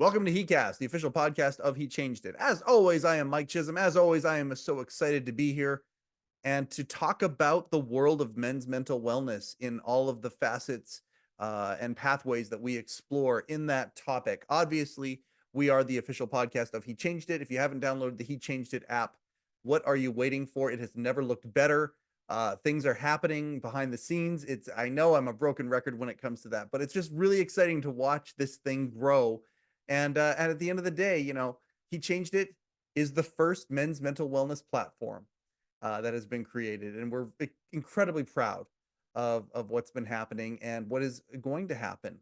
Welcome to heCast, the official podcast of He Changed It. As always, I am Mike Chisholm. As always, I am so excited to be here and to talk about the world of men's mental wellness in all of the facets and pathways that we explore in that topic. Obviously, we are the official podcast of He Changed It. If you haven't downloaded the He Changed It app, what are you waiting for? It has never looked better. Things are happening behind the scenes. I know I'm a broken record when it comes to that, but it's just really exciting to watch this thing grow. And at the end of the day, He Changed It is the first men's mental wellness platform that has been created. And we're incredibly proud of what's been happening and what is going to happen.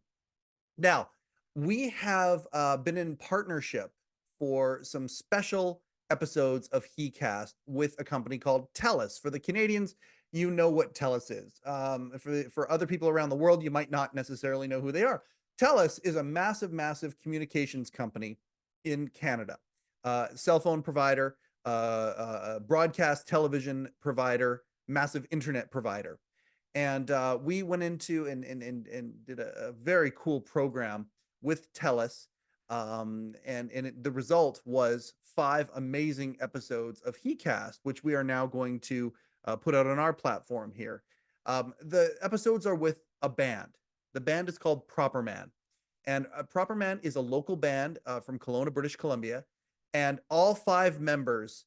Now, we have been in partnership for some special episodes of heCast with a company called TELUS. For the Canadians, you know what TELUS is. For other people around the world, you might not necessarily know who they are. TELUS is a massive, massive communications company in Canada. Cell phone provider, broadcast television provider, massive internet provider. And we went into and did a very cool program with TELUS. The result was 5 amazing episodes of heCast, which we are now going to put out on our platform here. The episodes are with a band. The band is called Proper Man. And Proper Man is a local band from Kelowna, British Columbia. And all 5 members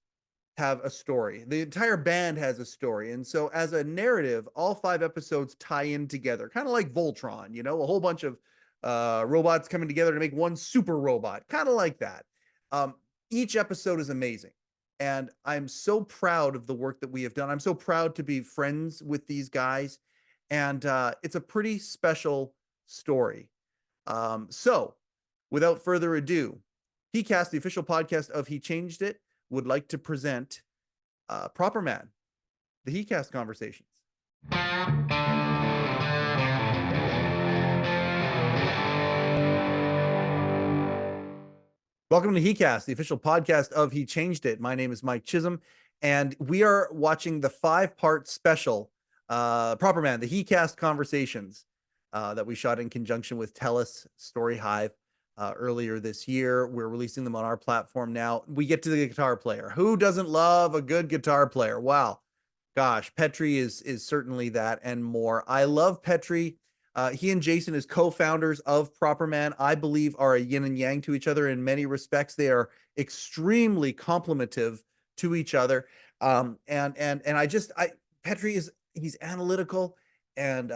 have a story. The entire band has a story. And so as a narrative, all 5 episodes tie in together, kind of like Voltron, a whole bunch of robots coming together to make one super robot, kind of like that. Each episode is amazing. And I'm so proud of the work that we have done. I'm so proud to be friends with these guys. And it's a pretty special story. So without further ado, heCast, the official podcast of He Changed It, would like to present Proper Man, the heCast Conversations. Welcome to heCast, the official podcast of He Changed It. My name is Mike Chisholm, and we are watching the 5-part special, Proper Man, the heCast Conversations, that we shot in conjunction with TELUS Story Hive earlier this year. We're releasing them on our platform now. We get to the guitar player. Who doesn't love a good guitar player? Wow. Gosh, Petri is certainly that and more. I love Petri. He and Jason, as co-founders of Proper Man, I believe are a yin and yang to each other in many respects. They are extremely complementive to each other. Petri he's analytical and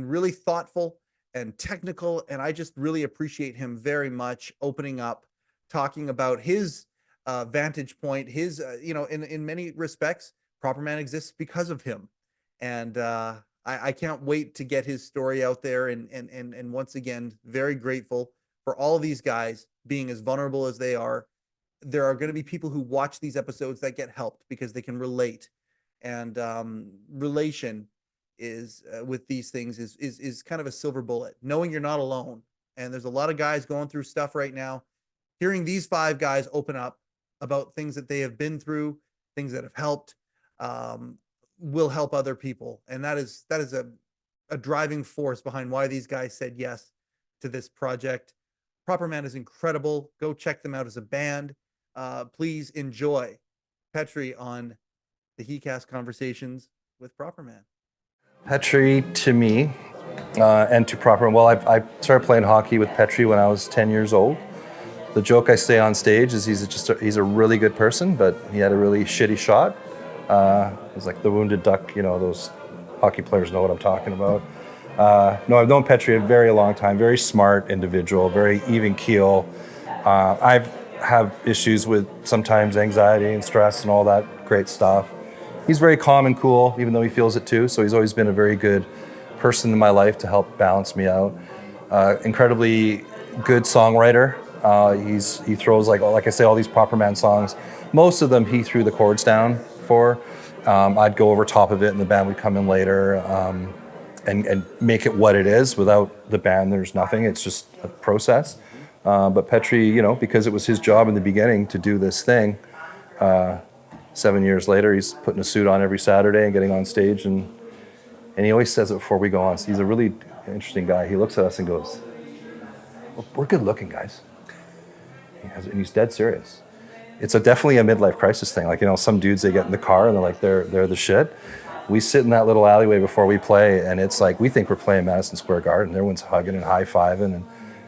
really thoughtful and technical, and I just really appreciate him very much opening up, talking about his vantage point, his in many respects, Proper Man exists because of him, and I can't wait to get his story out there, and once again, very grateful for all of these guys being as vulnerable as they are. There are going to be people who watch these episodes that get helped because they can relate, and relation is with these things is kind of a silver bullet, knowing you're not alone. And there's a lot of guys going through stuff right now. Hearing these 5 guys open up about things that they have been through, things that have helped, will help other people. And that is a driving force behind why these guys said yes to this project. Proper Man is incredible. Go check them out as a band. Please enjoy Petri on the heCast Conversations with Proper Man. Petri to me, and to Proper. Well, I started playing hockey with Petri when I was 10 years old. The joke I say on stage is he's a really good person, but he had a really shitty shot. It's like the wounded duck, those hockey players know what I'm talking about. No, I've known Petri a very long time, very smart individual, very even keel. I have issues with sometimes anxiety and stress and all that great stuff. He's very calm and cool, even though he feels it too. So he's always been a very good person in my life to help balance me out. Incredibly good songwriter. He throws, like I say, all these Proper Man songs. Most of them he threw the chords down for. I'd go over top of it and the band would come in later and make it what it is. Without the band, there's nothing. It's just a process. But Petri, because it was his job in the beginning to do this thing, 7 years later, he's putting a suit on every Saturday and getting on stage, and he always says it before we go on. So he's a really interesting guy. He looks at us and goes, we're good looking guys. And he's dead serious. It's definitely a midlife crisis thing. Like, some dudes, they get in the car and they're like, they're the shit. We sit in that little alleyway before we play, and it's like, we think we're playing Madison Square Garden. Everyone's hugging and high-fiving, and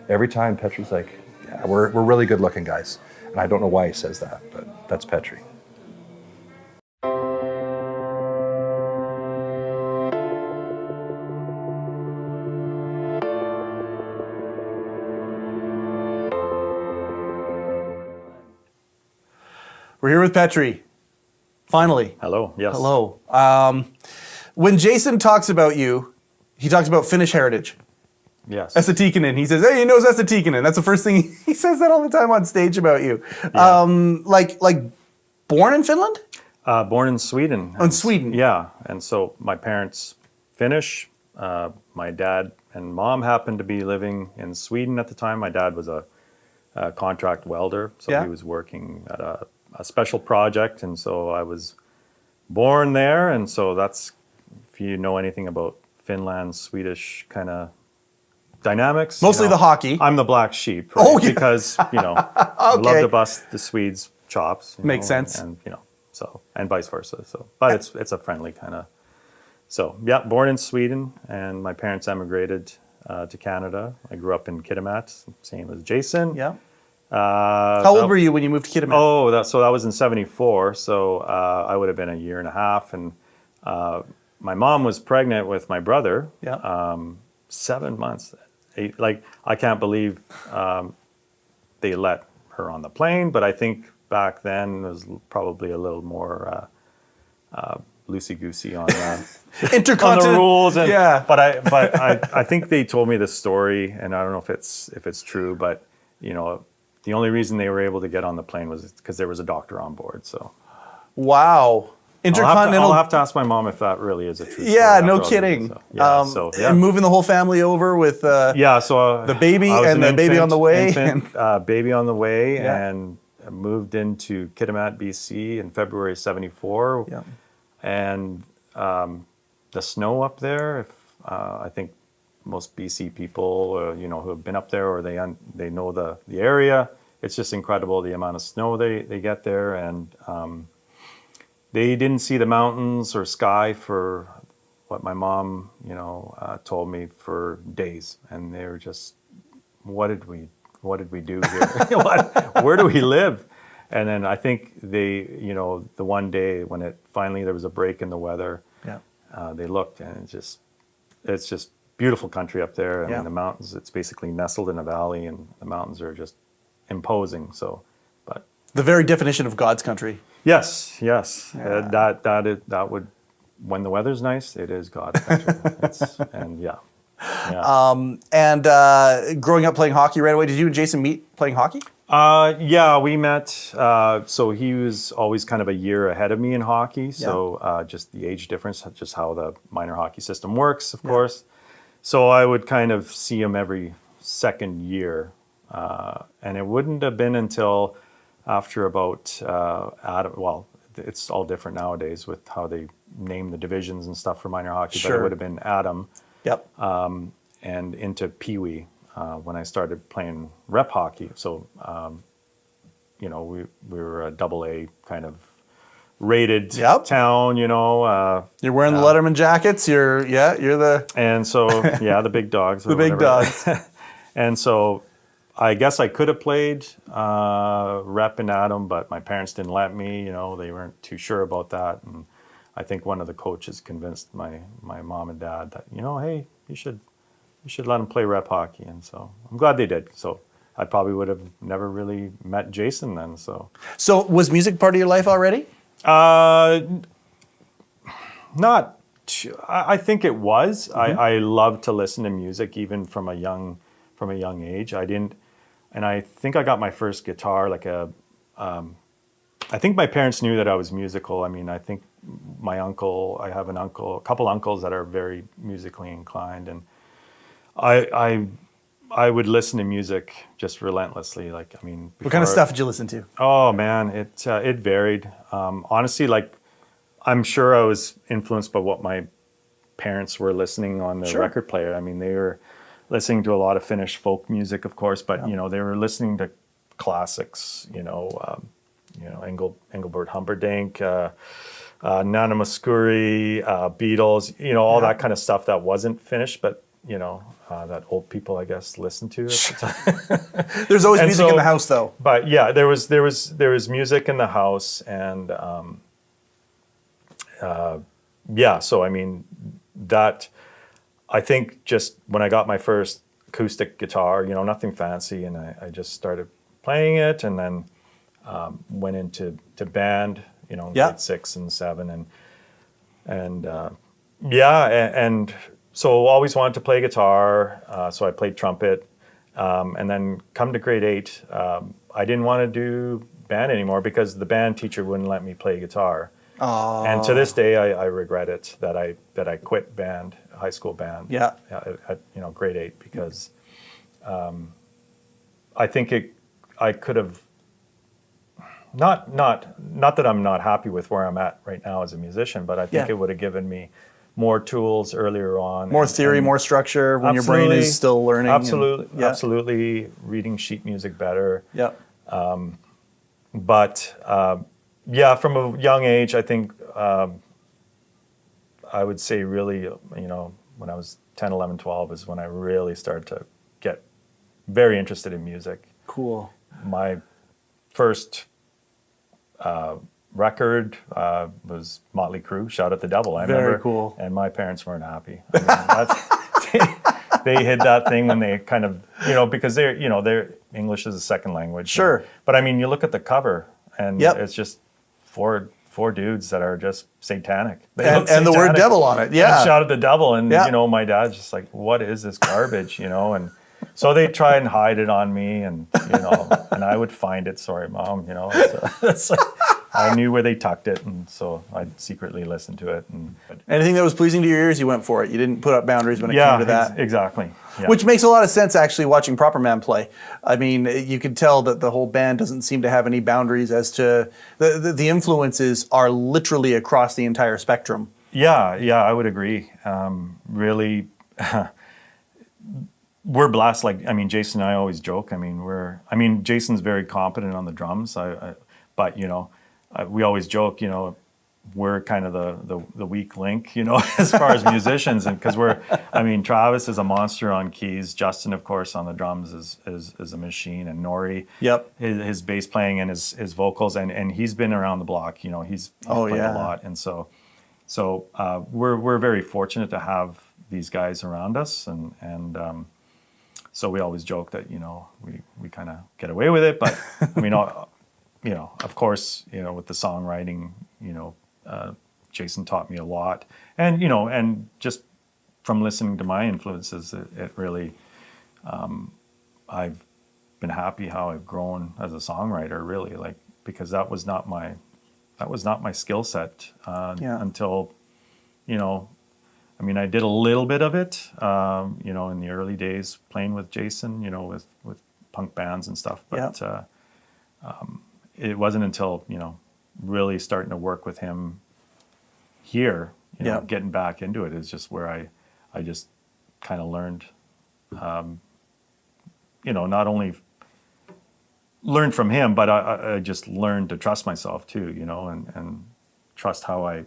every time Petri's like, yeah, we're really good looking guys. And I don't know why he says that, but that's Petri. We're here with Petri. Finally. Hello. Yes. Hello. When Jason talks about you, he talks about Finnish heritage. Yes. Esa Tikkanen. He says, hey, he knows Esa Tikkanen. That's the first thing he says that all the time on stage about you. Yeah. Like born in Finland? Born in Sweden. In Sweden. Yeah. And so my parents Finnish. My dad and mom happened to be living in Sweden at the time. My dad was a contract welder, so he was working at a special project, and so I was born there. And so that's, if you know anything about Finland, Swedish kind of dynamics. Mostly the hockey. I'm the black sheep, right? Oh, yeah. Because, I love to bust the Swedes' chops. Makes sense. And, so, and vice versa. So, but it's a friendly kind of, so yeah, born in Sweden, and my parents emigrated to Canada. I grew up in Kitimat, same as Jason. Yeah. How old were you when you moved to Kitimat? Oh, that was in '74. So I would have been a year and a half, and my mom was pregnant with my brother. Yeah. 7 months. Like, I can't believe they let her on the plane, but I think back then it was probably a little more loosey-goosey on on the rules. And, yeah. But I think they told me this story, and I don't know if it's true, but the only reason they were able to get on the plane was because there was a doctor on board. So, wow, intercontinental. I'll have to ask my mom if that really is a true story. Yeah, no kidding. And moving the whole family over with the baby and the baby on the way, baby on the way, and moved into Kitimat, BC in February '74. Yeah. And the snow up there, I think most BC people, who have been up there, or they know the area. It's just incredible the amount of snow they get there, and they didn't see the mountains or sky for what my mom, told me, for days, and they were just, what did we do here? Where do we live? And then I think they, the one day when there was a break in the weather, they looked, and it's just beautiful country up there. I mean, the mountains, it's basically nestled in a valley, and the mountains are just imposing. So, but the very definition of God's country. Yes. Yeah. That would, when the weather's nice, it is God's country. And growing up playing hockey right away, did you and Jason meet playing hockey? Yeah, we met. So he was always kind of a year ahead of me in hockey. So just the age difference, just how the minor hockey system works, of course. So I would kind of see him every second year. And it wouldn't have been until after about, it's all different nowadays with how they name the divisions and stuff for minor hockey. Sure. But it would have been Adam. Yep. And into Pee Wee when I started playing rep hockey. So, we were a AA kind of rated town, You're wearing the Letterman jackets. You're the... And so, the big dogs. The big dogs. And so I guess I could have played rep in Adam, but my parents didn't let me. They weren't too sure about that. And I think one of the coaches convinced my mom and dad that, hey, you should let him play rep hockey. And so I'm glad they did. So I probably would have never really met Jason then. So was music part of your life already? Not. I think it was. Mm-hmm. I loved to listen to music even from a young age. And I think I got my first guitar I think my parents knew that I was musical. I mean, I think I have a couple uncles that are very musically inclined, and I would listen to music just relentlessly. What kind of stuff did you listen to? Oh man, it varied. Honestly, I'm sure I was influenced by what my parents were listening on the record player. I mean, they were listening to a lot of Finnish folk music, of course, but they were listening to classics, Engelbert Humperdinck, Nana Mouskouri, Beatles, all that kind of stuff that wasn't Finnish, but that old people, I guess, listen to at the time. There's always music in the house, though. But yeah, there was music in the house, and so I mean that. I think just when I got my first acoustic guitar, nothing fancy, and I just started playing it, and then went into band, in grade 6 and 7, and so always wanted to play guitar, so I played trumpet, and then come to grade 8, I didn't want to do band anymore because the band teacher wouldn't let me play guitar. Oh. And to this day, I regret it that I quit band, high school band, at grade 8, because I think I could have not that I'm not happy with where I'm at right now as a musician, but I think it would have given me more tools earlier on, more theory, more structure when your brain is still learning. Absolutely reading sheet music better. But from a young age, I think I would say really, when I was 10, 11, 12 is when I really started to get very interested in music. Cool. My first record was Motley Crue, Shout at the Devil. I remember, cool. And my parents weren't happy. I mean, they hid that thing when they kind of, because their English is a second language. Sure. But I mean, you look at the cover, and it's just four dudes that are just satanic. And the word devil on it. Yeah. And Shout at the Devil. And, my dad's just like, what is this garbage, And so they try and hide it on me, and, and I would find it. Sorry, Mom, So I knew where they tucked it, and so I'd secretly listen to it. And anything that was pleasing to your ears, you went for it. You didn't put up boundaries when it came to that. Exactly. Yeah. Which makes a lot of sense, actually, watching Proper Man play. I mean, you could tell that the whole band doesn't seem to have any boundaries as to the influences are literally across the entire spectrum. Yeah, I would agree. Really, we're blessed. Jason and I always joke. Jason's very competent on the drums. But we always joke. We're kind of the weak link, as far as musicians, and because Travis is a monster on keys. Justin, of course, on the drums is a machine, and Nori, his bass playing and his vocals, and he's been around the block. He's played a lot, and so we're very fortunate to have these guys around us, and so we always joke that we kind of get away with it, but of course, with the songwriting, Jason taught me a lot, and and just from listening to my influences, it really, I've been happy how I've grown as a songwriter, really, because that was not my skill set until, I did a little bit of it, in the early days playing with Jason, with punk bands and stuff, but it wasn't until really starting to work with him here, getting back into it is just where I just kind of learned, not only learned from him, but I just learned to trust myself too, and trust how I,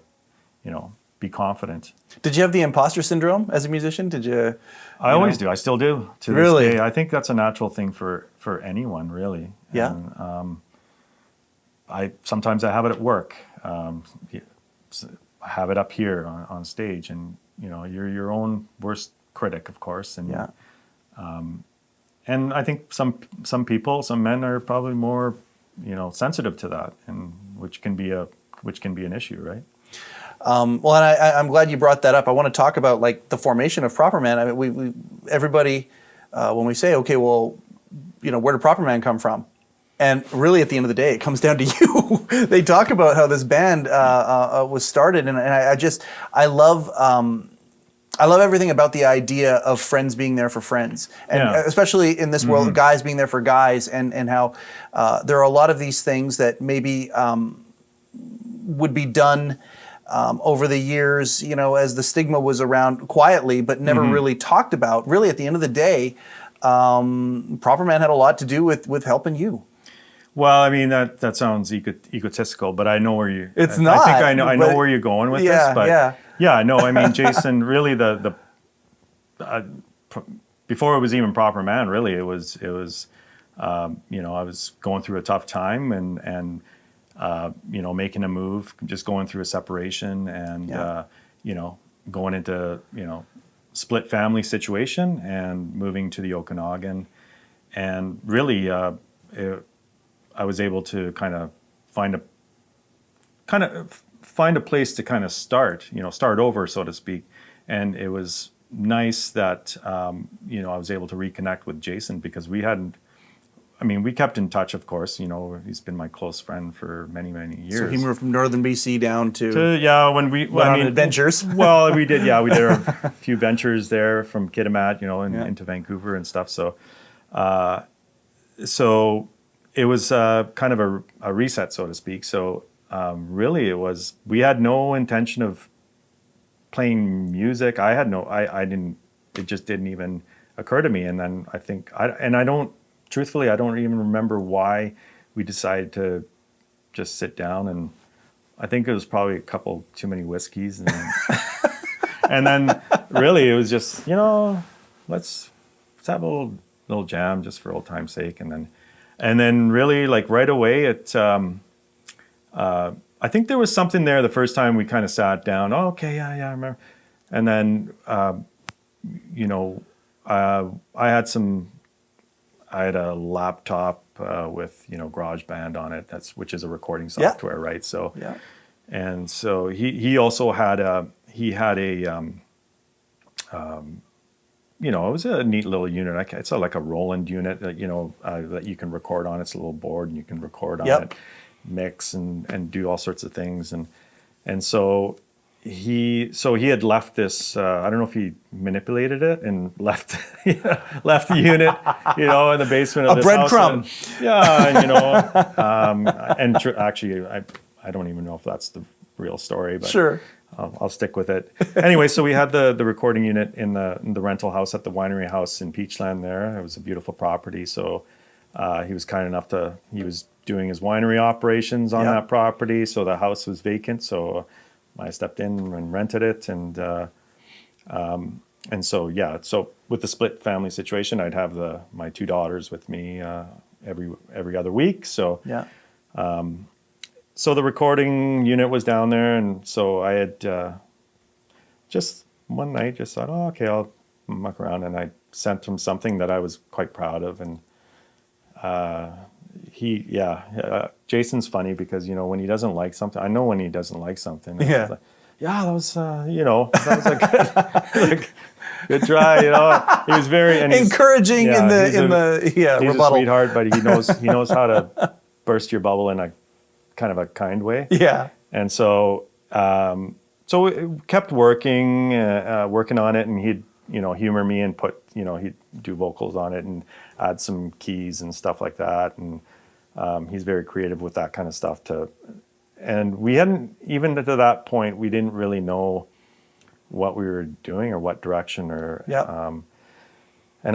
be confident. Did you have the imposter syndrome as a musician? Did you? I always do. I still do to really? This day. I think that's a natural thing for anyone, really. Yeah. And, sometimes I have it at work. I have it up here on stage, and you're your own worst critic, of course. And and I think some men are probably more sensitive to that, and which can be an issue, right? Well, and I'm glad you brought that up. I want to talk about the formation of Proper Man. We everybody when we say, okay, well, where did Proper Man come from? And really, at the end of the day, it comes down to you. They talk about how this band was started, and I love everything about the idea of friends being there for friends, and especially in this world, guys being there for guys, and how there are a lot of these things that maybe would be done over the years, as the stigma was around quietly, but never really talked about. Really, at the end of the day, Proper Man had a lot to do with helping you. Well, I mean that sounds egotistical, but I know where you. It's I not. think I know where you're going with this, but no, I mean Jason. Really, before it was even Proper Man, really it was. I was going through a tough time and making a move, just going through a separation and going into split family situation and moving to the Okanagan, and really I was able to kind of find a place to kind of start over, so to speak. And it was nice that I was able to reconnect with Jason, because we kept in touch, of course. He's been my close friend for many, many years. So he moved from northern BC down to when we on adventures. Well, we did a few ventures there from Kitimat, into Vancouver and stuff. So it was kind of a reset, so to speak. So really, we had no intention of playing music. I didn't. It just didn't even occur to me. And then I think truthfully, I don't even remember why we decided to just sit down, and I think it was probably a couple too many whiskeys, and and then really it was just let's have a little jam just for old time's sake, and then really, like, right away I think there was something there the first time we kind of sat down. Oh, okay, yeah, I remember. And then I had a laptop with GarageBand on it, which is a recording software, right? So and so he also had it was a neat little unit. It's like a Roland unit that that you can record on. It's a little board, and you can record on it, mix and do all sorts of things, and so he had left this. I don't know if he manipulated it and left the unit, in the basement of a this breadcrumb. Actually, I don't even know if that's the real story, but sure, I'll stick with it. Anyway, so we had the recording unit in the rental house at the winery house in Peachland. There, it was a beautiful property. So he was kind enough he was doing his winery operations on that property, so the house was vacant. So I stepped in and rented it, and so with the split family situation, I'd have my two daughters with me every other week. So so the recording unit was down there, and so I had just one night just thought, oh, okay, I'll muck around, and I sent him something that I was quite proud of, and Jason's funny because when he doesn't like something, I know when he doesn't like something. That was a good try. He was very encouraging in the he's rebuttal. a sweetheart, but he knows how to burst your bubble in a kind of a kind way. Yeah. And so we kept working on it, and he'd humor me and put he'd do vocals on it and add some keys and stuff like that, and he's very creative with that kind of stuff and we hadn't, even to that point, we didn't really know what we were doing or what direction and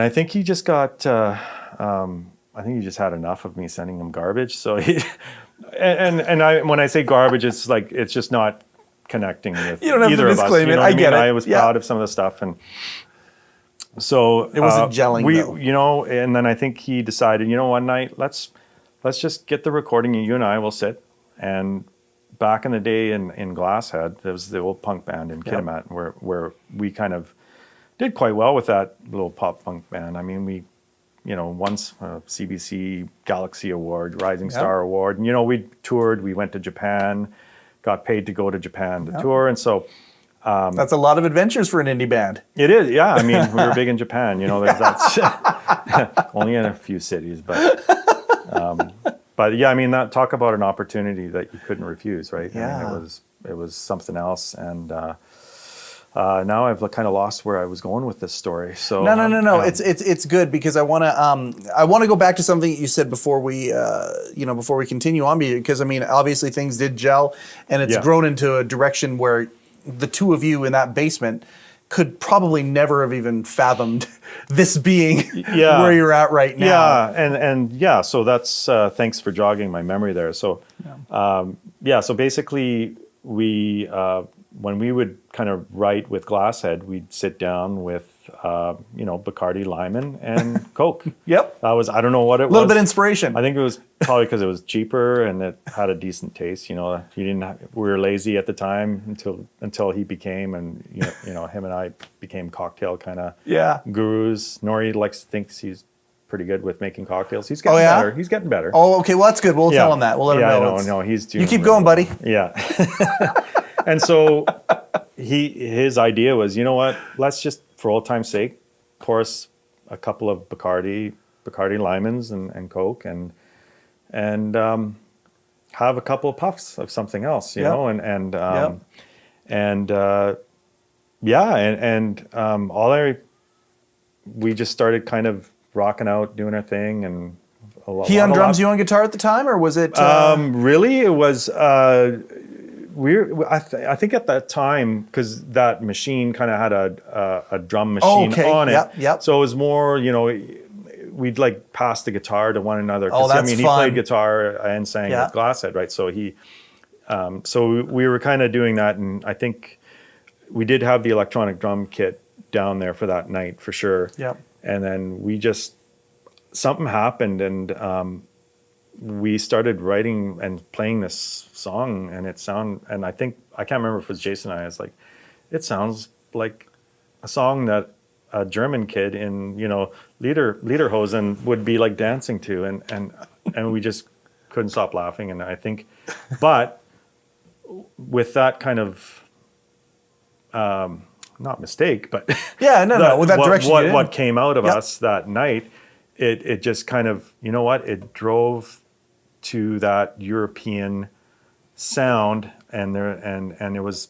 I think he just got I think he just had enough of me sending him garbage. So when I say garbage, it's like it's just not connecting with you don't have either to of us. Disclaim it. I get it. I was proud of some of the stuff, and so it wasn't gelling. though. And then I think he decided, one night let's just get the recording, and you and I will sit. And back in the day in Glasshead, there was the old punk band in Kitimat, where we kind of did quite well with that little pop punk band. I mean, we once CBC Galaxy Award, Rising Star Award, and we toured. We went to Japan, got paid to go to Japan to tour, and so. That's a lot of adventures for an indie band. It is, yeah. I mean, we were big in Japan. That's only in a few cities, but yeah. I mean, talk about an opportunity that you couldn't refuse, right? Yeah. I mean, it was something else, and now I've kind of lost where I was going with this story. So No. It's good because I want to go back to something that you said before we before we continue on, because I mean obviously things did gel and it's grown into a direction where the two of you in that basement could probably never have even fathomed this being where you're at right now. Yeah, and so that's thanks for jogging my memory there. So so basically we when we would kind of write with Glasshead, we'd sit down with Bacardi Lyman and Coke. Yep. That was, I don't know what it was. A little bit of inspiration. I think it was probably because it was cheaper and it had a decent taste. You we were lazy at the time until he became, and him and I became cocktail kind of gurus. Nori thinks he's pretty good with making cocktails. He's getting better. He's getting better. Oh, okay. Well, that's good. We'll tell him that. We'll let him know. No, he's doing. You keep going, buddy. Yeah. And so his idea was, you know what? Let's just, for old time's sake, pour us a couple of Bacardi Lymans and Coke, and have a couple of puffs of something else, you know, we just started kind of rocking out, doing our thing, and he on drums, you on guitar at the time, or was it? Really, it was. I think at that time, because that machine kind of had a drum machine on it. Yep. So it was more, we'd like pass the guitar to one another. Oh, that's he fun. played guitar and sang with Glasshead, right? So so we were kind of doing that, and I think we did have the electronic drum kit down there for that night for sure. Yep. And then something happened, and we started writing and playing this song, and I think, I can't remember if it was Jason and I, was like, it sounds like a song that a German kid in, Lederhosen would be like dancing to, and we just couldn't stop laughing. And I think, but with that kind of, not mistake, but with that direction. What came out of us that night, it just kind of, it drove to that European sound, and it was,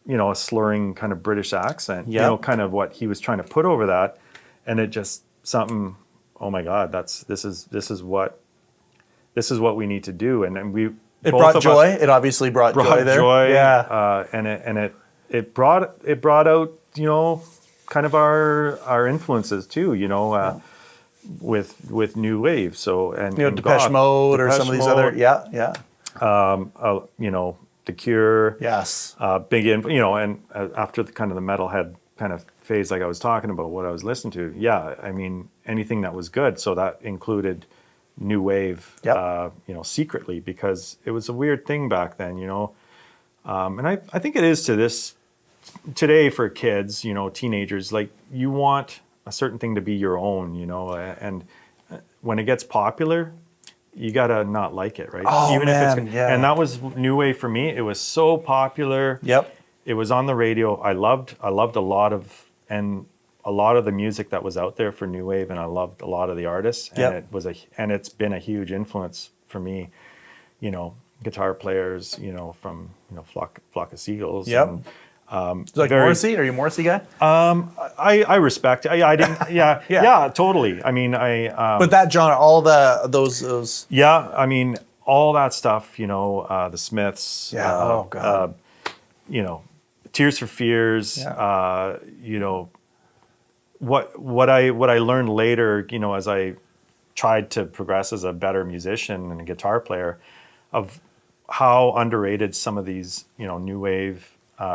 a slurring kind of British accent, kind of what he was trying to put over that, and it just something. Oh my God, this is what we need to do, and we. It brought joy. It obviously brought joy there. And it brought out, kind of our influences too, with new wave. So, and Depeche Mode or some of these other, The Cure. Yes. Big in, and after the kind of the metalhead kind of phase, like I was talking about, what I was listening to. Yeah, I mean, anything that was good. So that included new wave, secretly, because it was a weird thing back then, and I think it is to this today for kids, teenagers, like you want a certain thing to be your own, and when it gets popular, you gotta not like it, right? Oh, Even man, if it's, and that was new wave for me. It was so popular. Yep. It was on the radio. I loved a lot of the music that was out there for new wave, and I loved a lot of the artists. And it's been a huge influence for me. Guitar players, from Flock of Seagulls. Yep. And, like Morrissey? Are you a Morrissey guy? I respect. I didn't. Yeah. Totally. I mean, but that genre, all those. Yeah, I mean, all that stuff. The Smiths. Yeah. Oh God. Tears for Fears. Yeah. What I learned later, as I tried to progress as a better musician and a guitar player, of how underrated some of these, new wave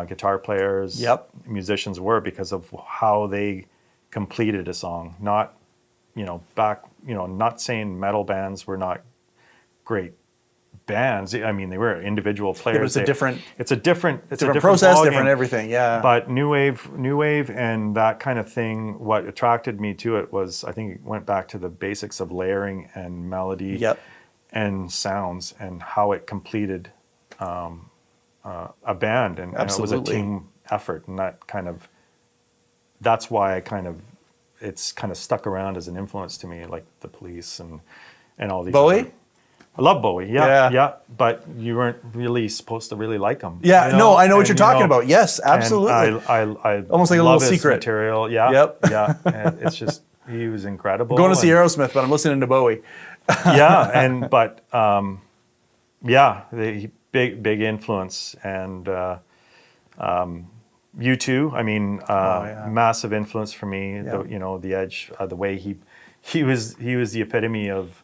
guitar players, musicians were, because of how they completed a song. Not, not saying metal bands were not great bands. I mean, they were individual players. It's a different process, different everything. Yeah. But new wave, and that kind of thing. What attracted me to it was, I think it went back to the basics of layering and melody, and sounds, and how it completed a band, and it was a team effort, and that's why it's kind of stuck around as an influence to me, like the Police and all these. Bowie? I love Bowie. Yeah. Yeah. But you weren't really supposed to really like him. Yeah, no, I know what you're talking about. Yes, and absolutely. I Almost like a love little his secret. material. Yeah. Yep. Yeah. And it's just, he was incredible. Going to see and- Aerosmith, but I'm listening to Bowie. big influence, and you too. I mean, massive influence for me. Yeah. The Edge, the way he was the epitome of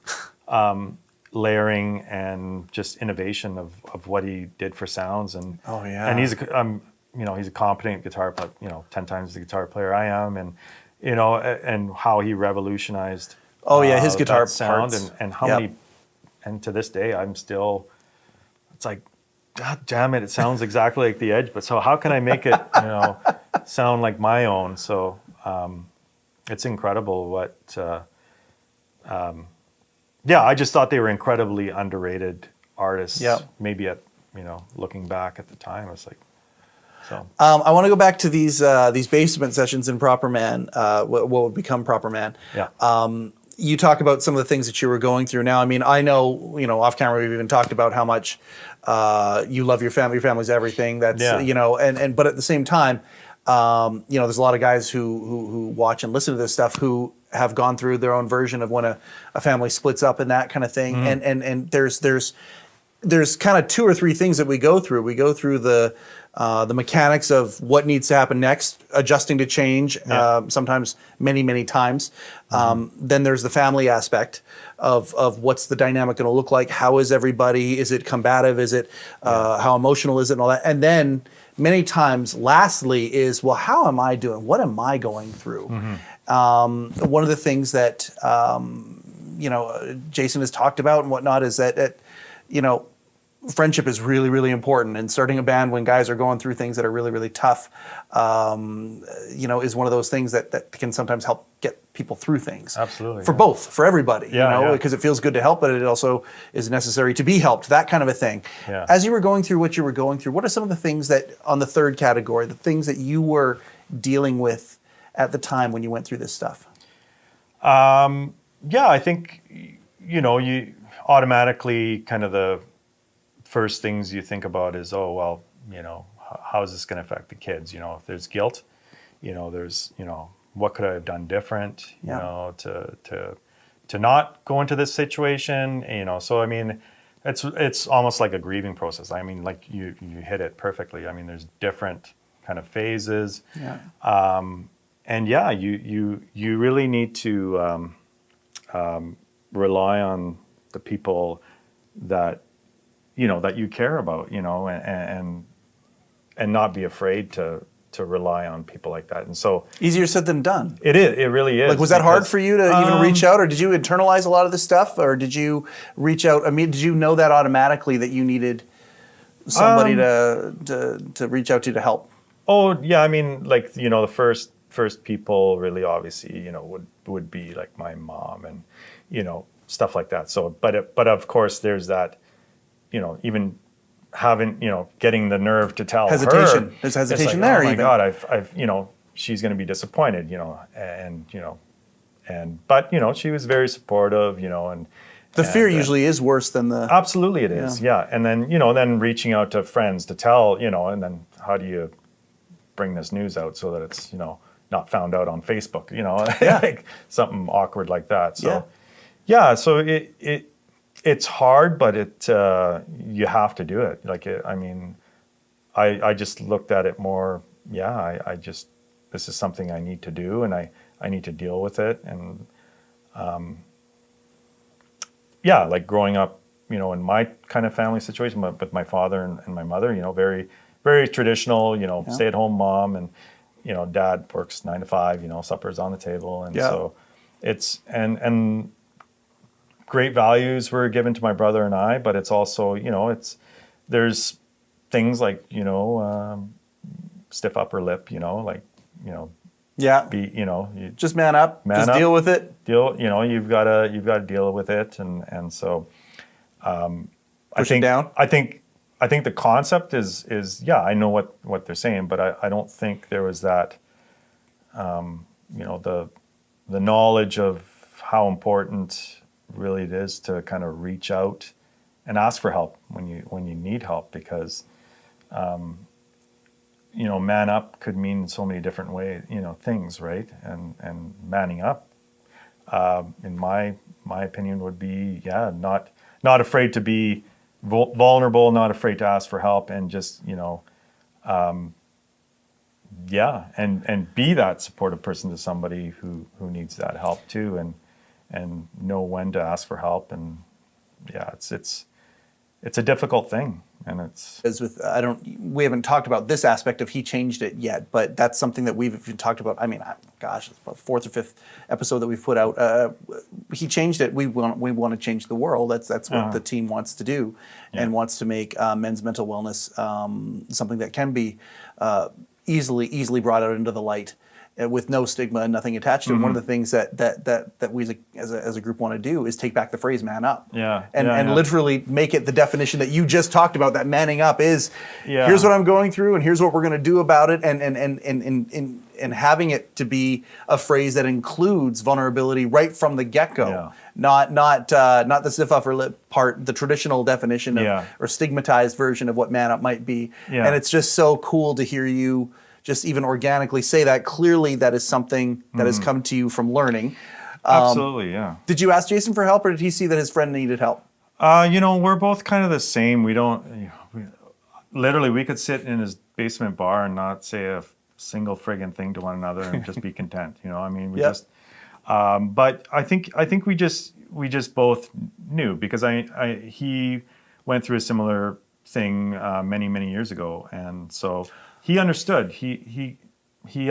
layering and just innovation of what he did for sounds. And and he's he's a competent guitar player. 10 times the guitar player I am, and and how he revolutionized. His guitar that sound parts. and how many, and to this day I'm still, it's like, God damn it, it sounds exactly like the Edge, but so how can I make it sound like my own? So it's incredible what I just thought they were incredibly underrated artists. Maybe at looking back at the time, it's like, so I want to go back to these basement sessions in Proper Man, what would become Proper Man. You talk about some of the things that you were going through. Now, I mean, I know, off camera we've even talked about how much you love your family. Your family's everything. That's but at the same time, there's a lot of guys who watch and listen to this stuff who have gone through their own version of when a family splits up and that kind of thing. And there's kind of 2 or 3 things that we go through. We go through the mechanics of what needs to happen next, adjusting to change, sometimes many times. Then there's the family aspect of what's the dynamic going to look like? How is everybody? Is it combative? Is it how emotional is it and all that? And then many times, lastly, is, well, how am I doing? What am I going through? One of the things that Jason has talked about and whatnot is that friendship is really, really important. And starting a band when guys are going through things that are really, really tough, is one of those things that can sometimes help get people through things. Absolutely. For everybody, because it feels good to help, but it also is necessary to be helped, that kind of a thing. Yeah. As you were going through what you were going through, what are some of the things that, on the third category, the things that you were dealing with at the time when you went through this stuff? I think, you automatically kind of the first things you think about is, how is this going to affect the kids? If there's guilt, there's, what could I have done different, to not go into this situation, so, I mean, it's almost like a grieving process. I mean, like you hit it perfectly. I mean, there's different kind of phases. And you really need to rely on the people that that you care about, and not be afraid to rely on people like that. And so easier said than done. It is. It really is. Like, was that hard for you to even reach out, or did you internalize a lot of this stuff, or did you reach out? I mean, did you know that automatically that you needed somebody to reach out to help? Oh yeah, I mean, like the first people really obviously would be like my mom and stuff like that. So, but of course there's that. Even having, getting the nerve to tell hesitation. her. There's hesitation like, there. Oh my even. God, I've, she's going to be disappointed, but she was very supportive, and the fear usually is worse than the. Absolutely, it is. Yeah, and then then reaching out to friends to tell, and then how do you bring this news out so that it's not found out on Facebook, like something awkward like that. So so it's hard, but you have to do it. Like, I mean, I just looked at it more, I just, this is something I need to do, and I need to deal with it. And like growing up, in my kind of family situation with my father and my mother, very, very traditional, stay-at-home mom, and, dad works 9 to 5, supper's on the table. And so it's, and great values were given to my brother and I, but it's also, there's things like, stiff upper lip, like, be, you just man up, just deal with it. You've got to deal with it. And so, Push it down. I think the concept is I know what they're saying, but I don't think there was that, the knowledge of how important really it is to kind of reach out ask for help when you need help, because man up could mean so many different things, right? And manning up, in my opinion, would be not afraid to be vulnerable, not afraid to ask for help, and just and be that supportive person to somebody who needs that help too, and know when to ask for help. And it's a difficult thing, and it's As with we haven't talked about this aspect of He Changed It yet, but that's something that we've talked about. I mean, gosh, it's about the fourth or fifth episode that we've put out. He Changed It. We want to change the world. That's what the team wants to do, and wants to make men's mental wellness something that can be easily brought out into the light, with no stigma and nothing attached to it. One of the things that we as a group want to do is take back the phrase "man up," and literally make it the definition that you just talked about. That manning up is, here's what I'm going through, and here's what we're going to do about it, and having it to be a phrase that includes vulnerability right from the get-go, not the stiff upper lip part, the traditional definition of, or stigmatized version of what man up might be. And it's just so cool to hear you just even organically say that. Clearly that is something that has come to you from learning. Absolutely, yeah. Did you ask Jason for help, or did he see that his friend needed help? We're both kind of the same. We don't, literally, we could sit in his basement bar and not say a single friggin' thing to one another and just be content. We just, but I think we just both knew, because he went through a similar thing many years ago, and so he understood. He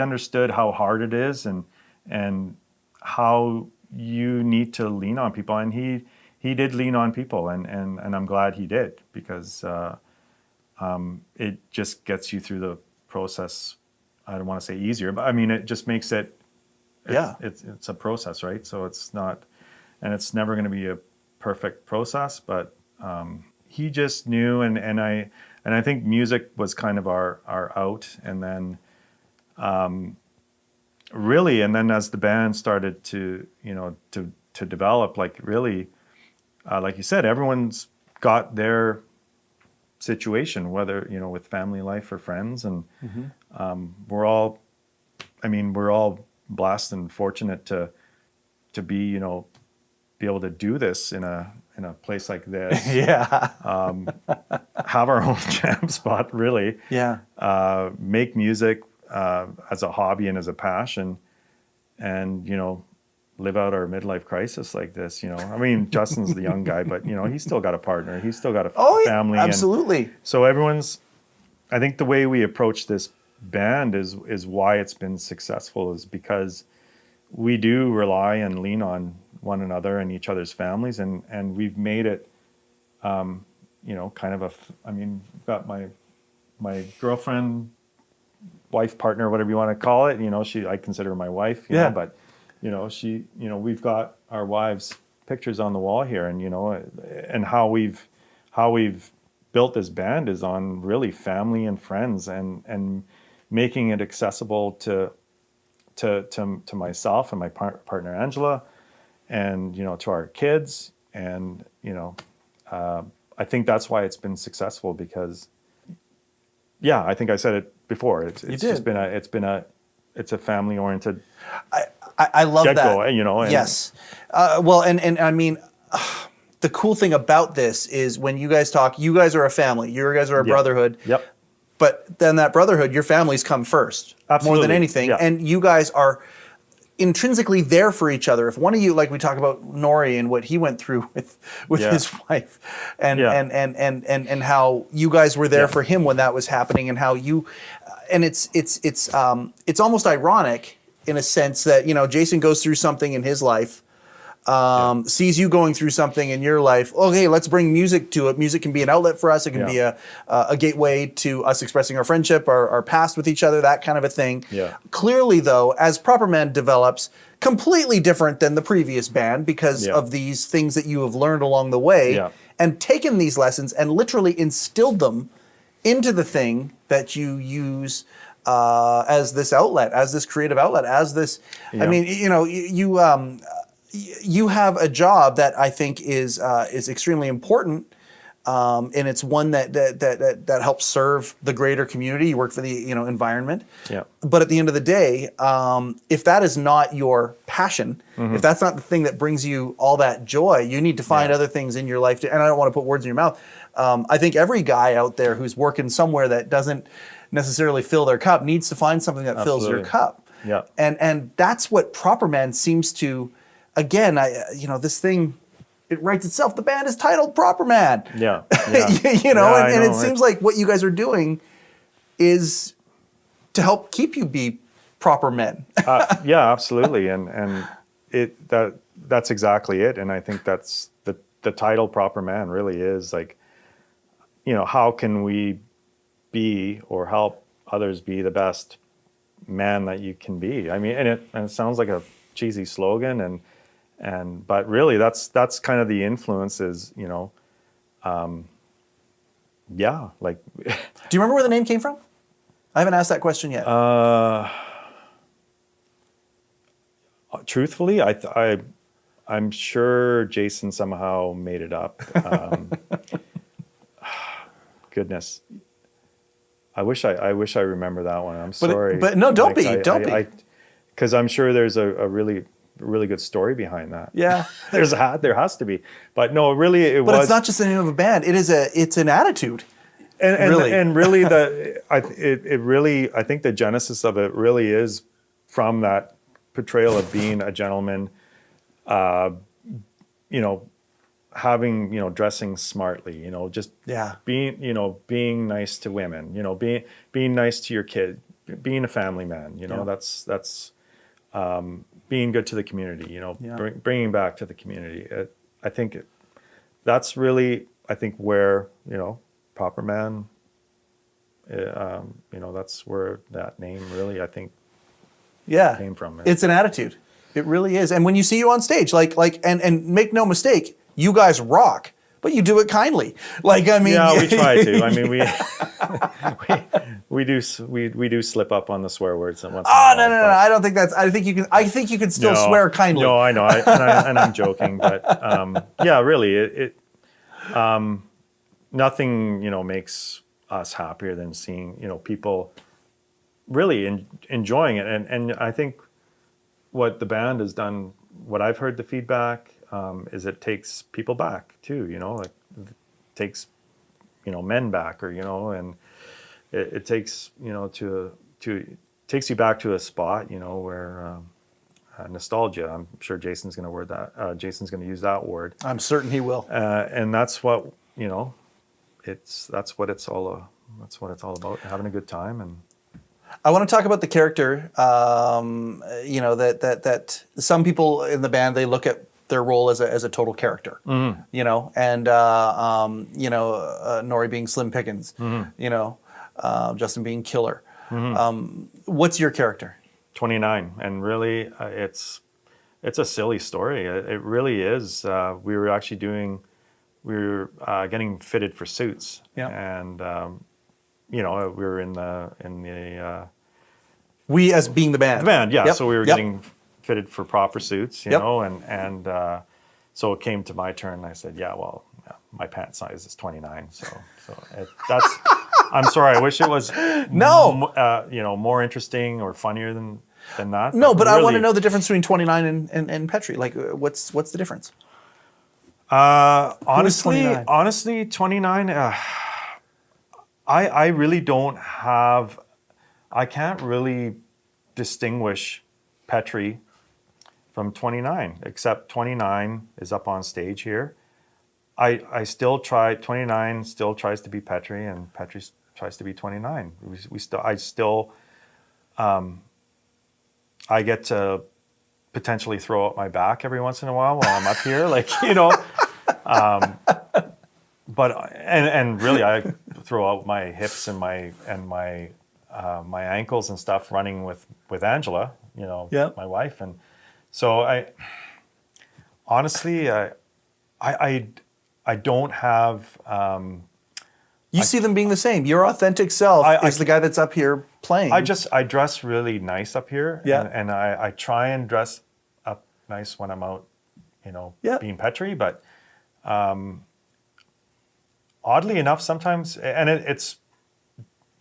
understood how hard it is, and how you need to lean on people, and he did lean on people, and I'm glad he did, because it just gets you through the process. I don't want to say easier, but I mean, it just makes it. It's a process, right? So it's not, and it's never going to be a perfect process, but he just knew, and I think music was kind of our out, and then really, and then as the band started to develop, like really, like you said, everyone's got their situation, whether with family life or friends, and we're all blessed and fortunate to be able to do this in a place like this. Have our own jam spot, really. Make music as a hobby and as a passion, and live out our midlife crisis like this. Justin's the young guy, but he's still got a partner. He's still got a family. Absolutely. And so I think the way we approach this band is why it's been successful, is because we do rely and lean on one another and each other's families, and we've made it kind of got my girlfriend, wife, partner, whatever you want to call it, I consider her my wife, but we've got our wives' pictures on the wall here, and how we've built this band is on really family and friends, and making it accessible to myself and my partner Angela, and to our kids, and I think that's why it's been successful, because I think I said it before, it's just been it's a family oriented. I love get-go, that. Yes. Well, and I mean, the cool thing about this is when you guys talk, you guys are a family. You guys are a brotherhood. Yep. But then that brotherhood, your families come first. Absolutely. More than anything. Yeah. And you guys are intrinsically there for each other. If one of you, like we talk about Nori and what he went through with his wife, and how you guys were there for him when that was happening, and how you, and it's almost ironic in a sense that Jason goes through something in his life, sees you going through something in your life. Okay, let's bring music to it. Music can be an outlet for us. It can be a gateway to us expressing our friendship, our past with each other, that kind of a thing. Clearly, though, as Proper Man develops, completely different than the previous band because of these things that you have learned along the way, and taken these lessons and literally instilled them into the thing that you use as this outlet, as this creative outlet, as this. I mean, you have a job that I think is extremely important, and it's one that helps serve the greater community. You work for the environment. Yeah. But at the end of the day, if that is not your passion, if that's not the thing that brings you all that joy, you need to find other things in your life. And I don't want to put words in your mouth. I think every guy out there who's working somewhere that doesn't necessarily fill their cup needs to find something that fills your cup. Yeah. And that's what Proper Man seems to. Again, this thing. It writes itself. The band is titled Proper Man. Yeah. And it seems like what you guys are doing is to help keep you be proper men. Yeah, absolutely, and that's exactly it. And I think that's the title Proper Man really is like, how can we be or help others be the best man that you can be? I mean, and it sounds like a cheesy slogan, but really that's kind of the influences, yeah, like. Do you remember where the name came from? I haven't asked that question yet. Truthfully, I'm sure Jason somehow made it up. Goodness, I wish I remember that one. I'm sorry, but no, don't be, because I'm sure there's a really good story behind that. Yeah, there has to be, but no, really, But it's not just the name of a band. It's an attitude. And really, I think the genesis of it really is from that portrayal of being a gentleman, having, dressing smartly, just being nice to women, being nice to your kid, being a family man, that's being good to the community, bringing back to the community. I think that's really, where, Proper Man, that's where that name really, came from. It's an attitude. It really is. And when you see you on stage, and make no mistake, you guys rock, but you do it kindly. Yeah, we try to. I mean, we do slip up on the swear words once. Oh, no. I don't think that's. I think you can still swear kindly. No, I know, and I'm joking, but yeah, really, nothing makes us happier than seeing people really enjoying it, and I think what the band has done, what I've heard the feedback is it takes people back too. Like it takes men back, or and it takes takes you back to a spot where nostalgia. I'm sure Jason's going to use that word. I'm certain he will. And that's what that's what it's all about, having a good time. And I want to talk about the character. That some people in the band, they look at their role as a total character. And Nori being Slim Pickens. Justin being Killer. What's your character? 29, and really, it's a silly story. It really is. We were getting fitted for suits, and we were in the we as being the band. The band, yeah. Yep. So we were getting fitted for proper suits, Yep. and so it came to my turn, and I said, my pant size is 29, so that's. I'm sorry. I wish it was more interesting or funnier than that. No, but really, I want to know the difference between 29 and Petri. Like, what's the difference? Honestly, 29. I really don't have. I can't really distinguish Petri from 29, except 29 is up on stage here. I still try. 29 still tries to be Petri, and Petri tries to be 29. I get to potentially throw out my back every once in a while I'm up here, but really I throw out my hips and my ankles and stuff running with Angela, my wife, and so I honestly I don't have. You see them being the same. Your authentic self is the guy that's up here playing. I dress really nice up here, and I try and dress up nice when I'm out, being Petri. But oddly enough, sometimes, and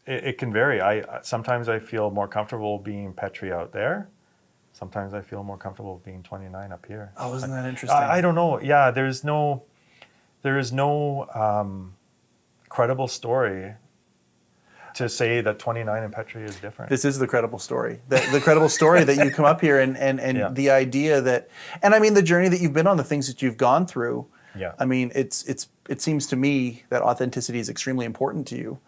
it can vary. Sometimes I feel more comfortable being Petri out there. Sometimes I feel more comfortable being 29 up here. Oh, isn't that interesting? I don't know. Yeah, there is no credible story to say that 29 and Petri is different. This is the credible story. The credible story that you come up here and Yeah. the idea that, and I mean the journey that you've been on, the things that you've gone through. Yeah. I mean, it seems to me that authenticity is extremely important to you,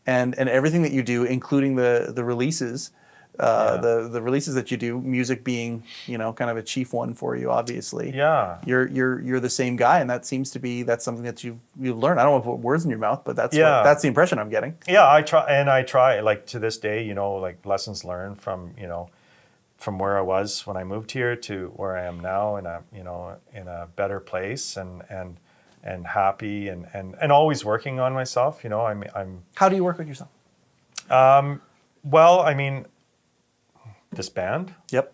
and everything that you do, including the releases, the releases that you do, music being, you know, kind of a chief one for you, obviously. Yeah. You're the same guy, and that seems to be that's something that you've learned. I don't want to put words in your mouth, but that's that's the impression I'm getting. Yeah, I try like to this day, you know, like lessons learned from, you know, from where I was when I moved here to where I am now in a better place and happy and always working on myself, you know. I'm How do you work with yourself? well, I mean, this band Yep.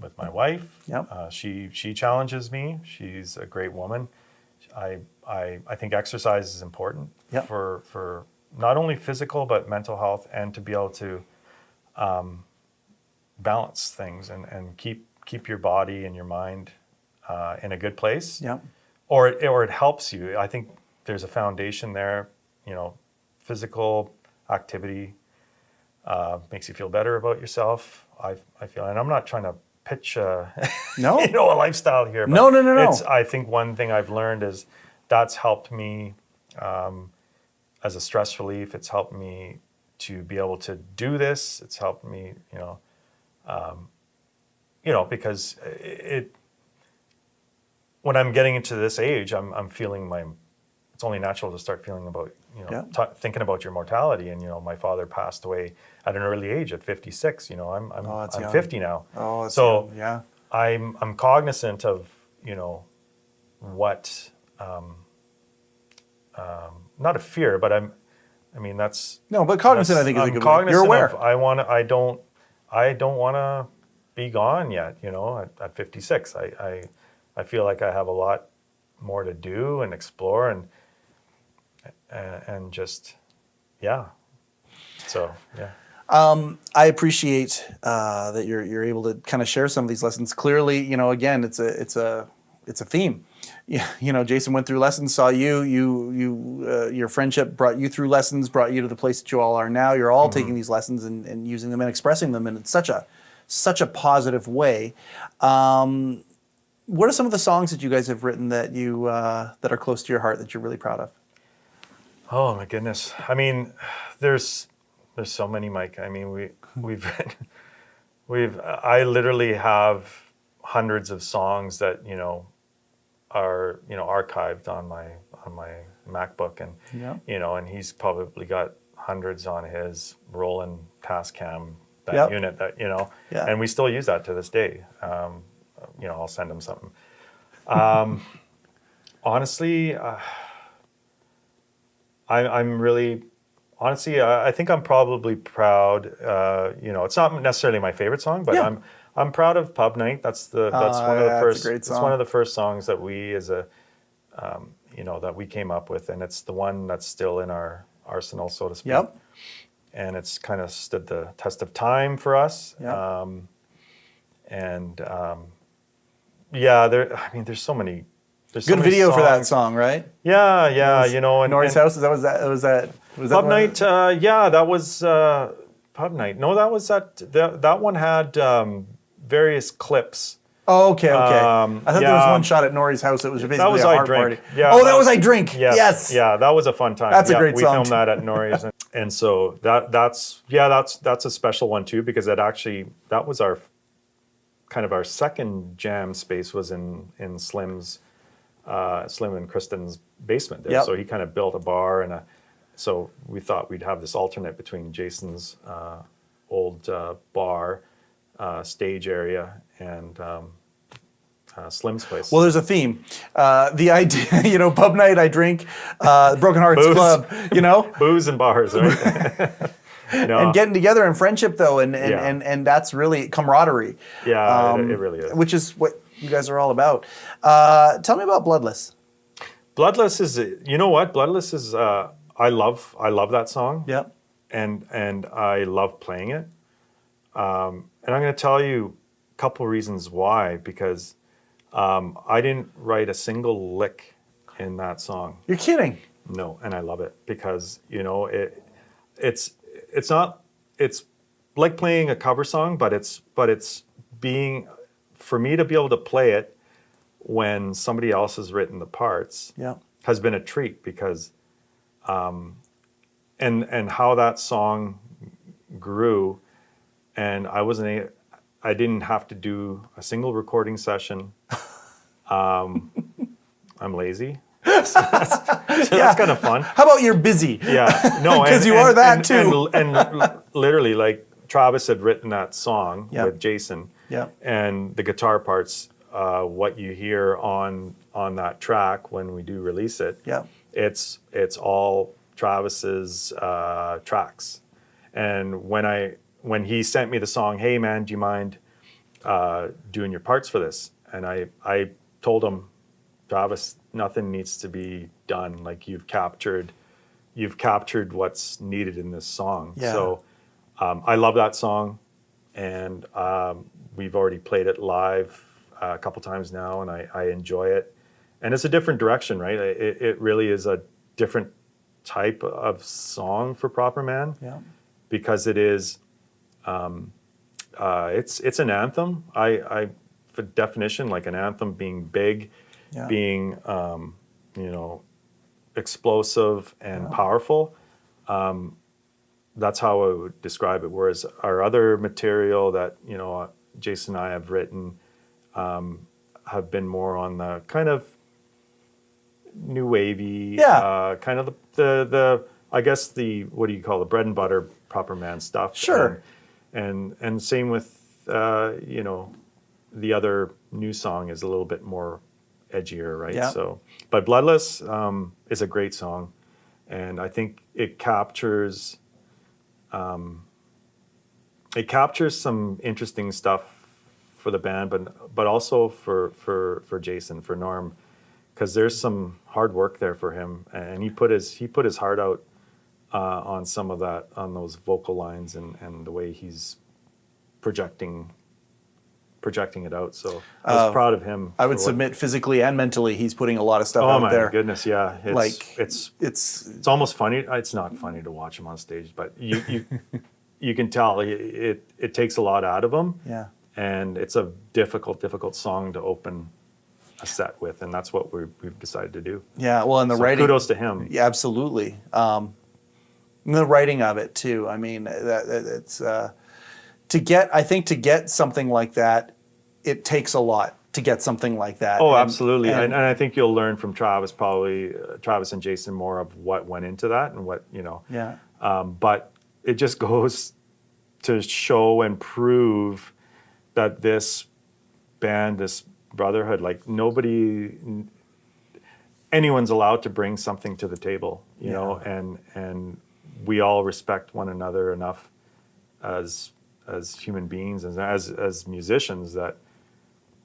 with my wife. Yep. She challenges me. She's a great woman. I think exercise is important Yep. for not only physical but mental health, and to be able to balance things and keep your body and your mind in a good place. Yep. Or it helps you. I think there's a foundation there. You know, physical activity makes you feel better about yourself. I feel, and I'm not trying to pitch No. you know, a lifestyle here. But No. I think one thing I've learned is that's helped me as a stress relief. It's helped me to be able to do this. It's helped me, because when I'm getting into this age, I'm feeling it's only natural to start feeling about, thinking about your mortality. And, my father passed away at an early age at 56. I'm young. 50 now. Oh, that's so young. Yeah. I'm cognizant of, what, not a fear, but that's. No, but cognizant, I think, is a I'm good word. You're aware. I don't want to be gone yet, at 56. I feel like I have a lot more to do and explore and just, yeah. So, yeah. I appreciate that you're able to kind of share some of these lessons. Clearly, again, it's a theme. Yeah, Jason went through lessons, saw you. Your friendship brought you through lessons, brought you to the place that you all are now. You're all taking these lessons and using them and expressing them in such a positive way. What are some of the songs that you guys have written that that are close to your heart that you're really proud of? Oh my goodness! There's so many, Mike. I literally have hundreds of songs that are archived on my MacBook, and and he's probably got hundreds on his rolling Tascam unit that and we still use that to this day. I'll send him something. Honestly, I'm really. Honestly, I think I'm probably proud. It's not necessarily my favorite song, but I'm proud of Pub Night. That's one of the first. It's one of the first songs that we that we came up with, and it's the one that's still in our arsenal, so to speak. Yep. And it's kind of stood the test of time for us. Yep. There's so many. There's Good so many video songs. for that song, right? Yeah, and Norrie's House. Was that Pub Night. That was Pub Night. No, that was that one had various clips. Oh, okay. I thought there was one shot at Norrie's house. It was basically a art party. Yeah, that was I Drink. Yes. Yeah, that was a fun time. That's a great we song. filmed that at Norrie's, and so that's a special one too, because that was our kind of our second jam space was in Slim and Kristen's basement there. Yep. So he kind of built a bar so we thought we'd have this alternate between Jason's old bar stage area and Slim's place. Well, there's a theme. The idea, Pub Night, I Drink, Broken Hearts Booze. Club, Booze and bars, right? No. And getting together and friendship, though, and that's really camaraderie. Yeah, it really is. Which is what you guys are all about. Tell me about Bloodless. Bloodless is, you know what? Bloodless is, I love that song. Yeah. And I love playing it. And I'm going to tell you a couple reasons why, because I didn't write a single lick in that song. You're kidding. No, and I love it because, you know, it's like playing a cover song, but it's being, for me to be able to play it when somebody else has written the parts Yeah. has been a treat, because and how that song grew, and I didn't have to do a single recording session. I'm lazy. So that's kind of fun. How about you're busy? Yeah, no, because you are that too. And literally, like, Travis had written that song Yep. with Jason. Yeah. And the guitar parts, what you hear on that track when we do release it, Yeah. it's all Travis's tracks. And when he sent me the song, "Hey man, do you mind doing your parts for this?" And I told him, "Travis, nothing needs to be done. Like, you've captured what's needed in this song." Yeah. So I love that song, and we've already played it live a couple times now, and I enjoy it. And it's a different direction, right? It really is a different type of song for Proper Man, Yeah. because it is it's an anthem. I for definition, like an anthem being big, Yeah. being you know, explosive and powerful. That's how I would describe it. Whereas our other material that, you know, Jason and I have written have been more on the kind of new wavy, Yeah. kind of the I guess the, what do you call, the bread and butter Proper Man stuff. Sure. And same with you know, the other new song is a little bit more edgier, right? Yeah. So, but Bloodless is a great song, and I think it captures some interesting stuff for the band, but also for Jason, for Norm, because there's some hard work there for him, and he put his heart out on some of that, on those vocal lines, and the way he's projecting it out. So I was proud of him. I would for what- submit physically and mentally, he's putting a lot of stuff Oh out my there. goodness, yeah. It's It's almost funny. It's not funny to watch him on stage, but you can tell it takes a lot out of him. yeah. And it's a difficult song to open a set with, and that's what we've decided to do. Yeah. Well, and the So writing. kudos to him. Yeah, absolutely. And the writing of it too. I mean, it's I think to get something like that, it takes a lot to get something like that. Oh, And- absolutely. and- And I think you'll learn from Travis, probably Travis and Jason, more of what went into that and what, you know. yeah. But it just goes to show and prove that this band, this brotherhood, like anyone's allowed to bring something to the table, you know, and we all respect one another enough as human beings and as musicians that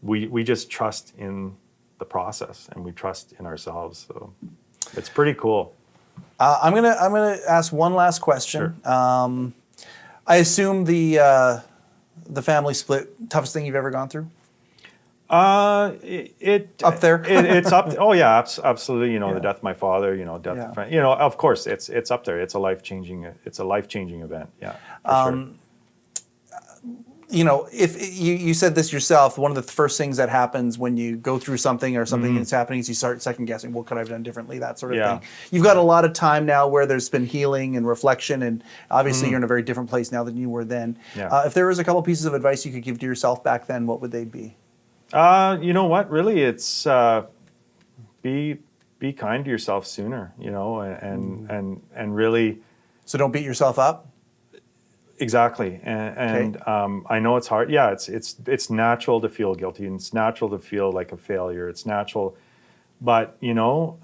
we just trust in the process, and we trust in ourselves. So it's pretty cool. I'm gonna ask one last question. Sure. I assume the family split, toughest thing you've ever gone through? It Up there? it's up. Oh yeah, absolutely. You know, the Yeah. death of my father. You know, death Yeah. of friend. You know, of course, it's up there. It's a life changing event. Yeah, for sure. You know, if you said this yourself, one of the first things that happens when you go through something or something that's happening is you start second guessing, what could I have done differently, that sort of Yeah. thing. You've got a lot of time now where there's been healing and reflection, and obviously you're in a very different place now than you were then. Yeah. If there was a couple pieces of advice you could give to yourself back then, what would they be? You know what? Really, it's be kind to yourself sooner. You know, and really. So don't beat yourself up? Exactly, and I know it's hard. Yeah, it's natural to feel guilty, and it's natural to feel like a failure. It's natural, but you know,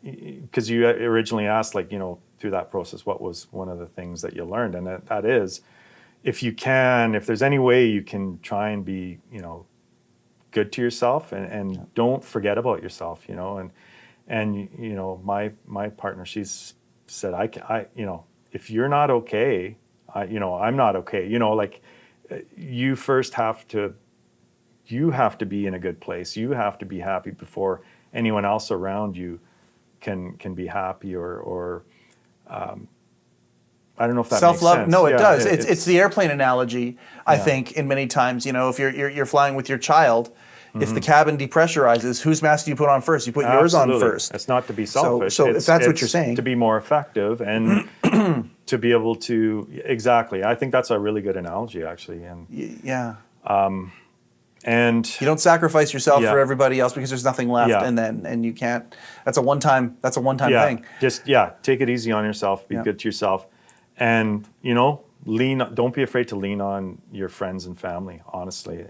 because you originally asked, like, you know, through that process, what was one of the things that you learned, and that is, if there's any way you can try and be, you know, good to yourself and don't forget about yourself, and my partner, she's said, I if you're not okay, I'm not okay, you first have to be in a good place. You have to be happy before anyone else around you can be happy, or I don't know if that makes Self-love. sense. No, it Yeah, does. It's the airplane analogy. I think in many times, if you're flying with your child, if the cabin depressurizes, whose mask do you put on first? You put yours on absolutely. first. It's not to be selfish. So if that's what it's you're saying, to be more effective and to be able to exactly. I think that's a really good analogy, actually. And yeah. and You don't sacrifice yourself Yeah. for everybody else because there's nothing left, Yeah. and you can't. That's a one-time thing. Just take it easy on yourself. Be good to yourself, and lean. Don't be afraid to lean on your friends and family. Honestly,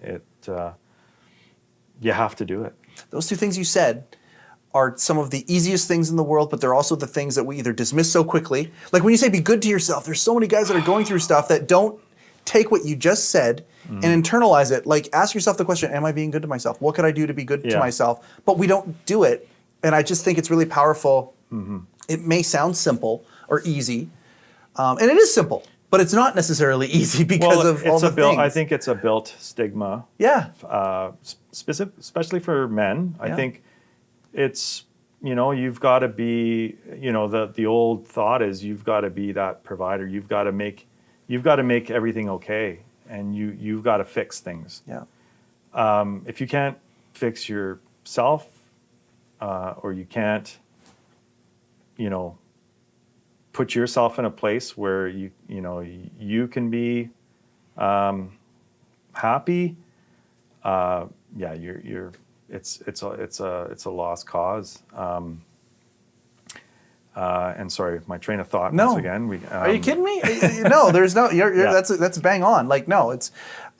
you have to do it. Those two things you said are some of the easiest things in the world, but they're also the things that we either dismiss so quickly. Like when you say be good to yourself, there's so many guys that are going through stuff that don't take what you just said and internalize it. Like ask yourself the question, am I being good to myself? What could I do to be good to myself? But we don't do it. And I just think it's really powerful. It may sound simple or easy, and it is simple, but it's not necessarily easy because of all the things. I think it's a built stigma. Yeah. Especially for men. I think it's, you've got to be, the old thought is you've got to be that provider. You've got to make everything okay, and you've got to fix things. Yeah. If you can't fix yourself, or you can't, put yourself in a place where you can be happy, it's a lost cause. And sorry, my train of thought once again. Are you kidding me? No, there's no. That's bang on. Like no, it's.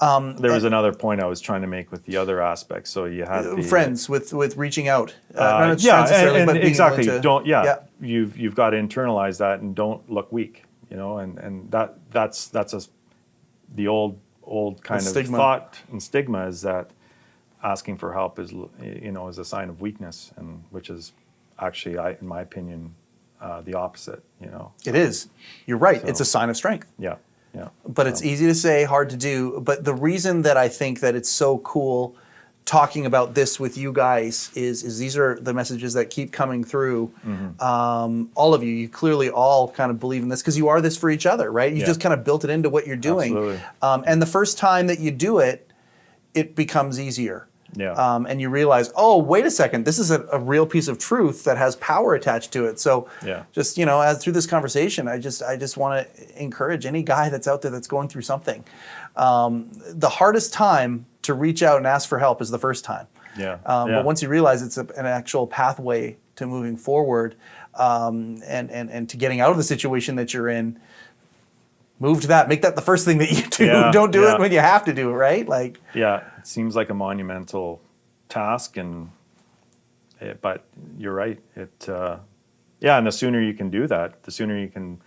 There was another point I was trying to make with the other aspects. So you had the friends with reaching out. and but being exactly. willing to- Don't You've got to internalize that and don't look weak. And that's the old kind of stigma. thought and stigma is that asking for help is is a sign of weakness, and which is actually, in my opinion, the opposite. It is. You're right. So- It's a sign of strength. Yeah. But it's easy to say, hard to do. But the reason that I think that it's so cool talking about this with you guys is these are the messages that keep coming through. All of you clearly all kind of believe in this because you are this for each other, right? You just kind of built it into what you're doing. Absolutely. And the first time that you do it, it becomes easier. Yeah. And you realize, oh, wait a second, this is a real piece of truth that has power attached to it. So just, as through this conversation, I just want to encourage any guy that's out there that's going through something. The hardest time to reach out and ask for help is the first time. But once you realize it's an actual pathway to moving forward and to getting out of the situation that you're in, move to that. Make that the first thing that you do. Don't do it when you have to do it, right? Like. Yeah, it seems like a monumental task, but you're right. And the sooner you can do that, the sooner you can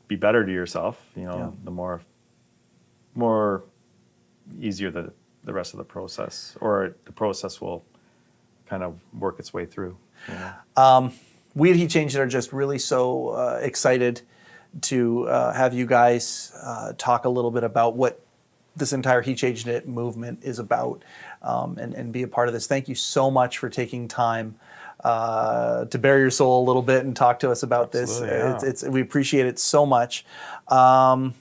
be better to yourself. The more easier the rest of the process, or the process will kind of work its way through. We at HeChangedIt are just really so excited to have you guys talk a little bit about what this entire HeChangedIt movement is about, and be a part of this. Thank you so much for taking time to bare your soul a little bit and talk to us about this. We appreciate it so much. And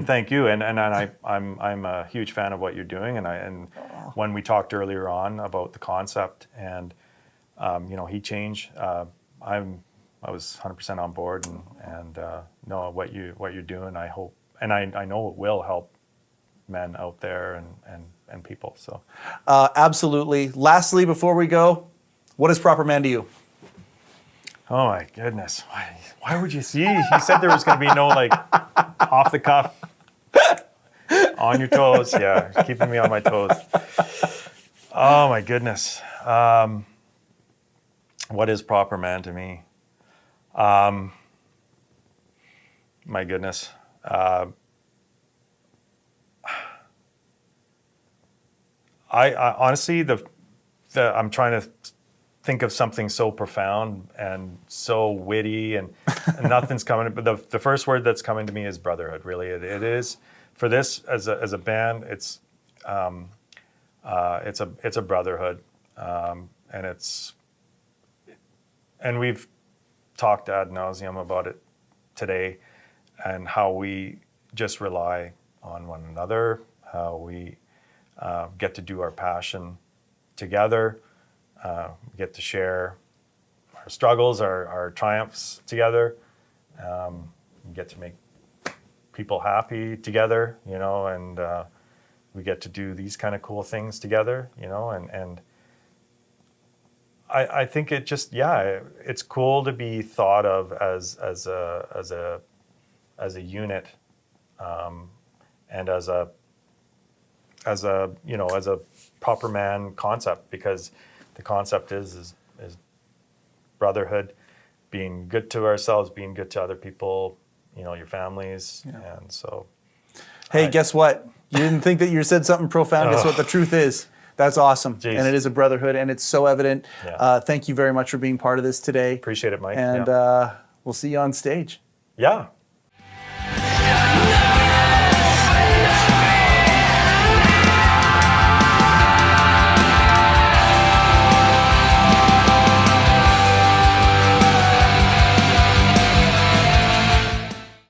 thank you. And I'm a huge fan of what you're doing. And when we talked earlier on about the concept and HeChange, I was 100% on board and know what you're doing. I hope, and I know it will help men out there and people. So absolutely. Lastly, before we go, what is proper man to you? Oh my goodness! Why would you see? He said there was going to be no off the cuff, on your toes. Yeah, keeping me on my toes. Oh my goodness! What is proper man to me? My goodness. I honestly, I'm trying to think of something so profound and so witty, and nothing's coming. But the first word that's coming to me is brotherhood. Really, it is for this as a band. It's a brotherhood, and we've talked ad nauseum about it today, and how we just rely on one another, how we get to do our passion together, get to share our struggles, our triumphs together, get to make people happy together, and we get to do these kind of cool things together, and I think it just, it's cool to be thought of as a unit, and as a proper man concept, because the concept is brotherhood, being good to ourselves, being good to other people, your families, and so. Hey, guess what? You didn't think that you said something profound. Guess what the truth is? That's awesome. Jeez. And it is a brotherhood, and it's so evident. Yeah. Thank you very much for being part of this today. Appreciate it, Mike. And we'll see you on stage. Yeah.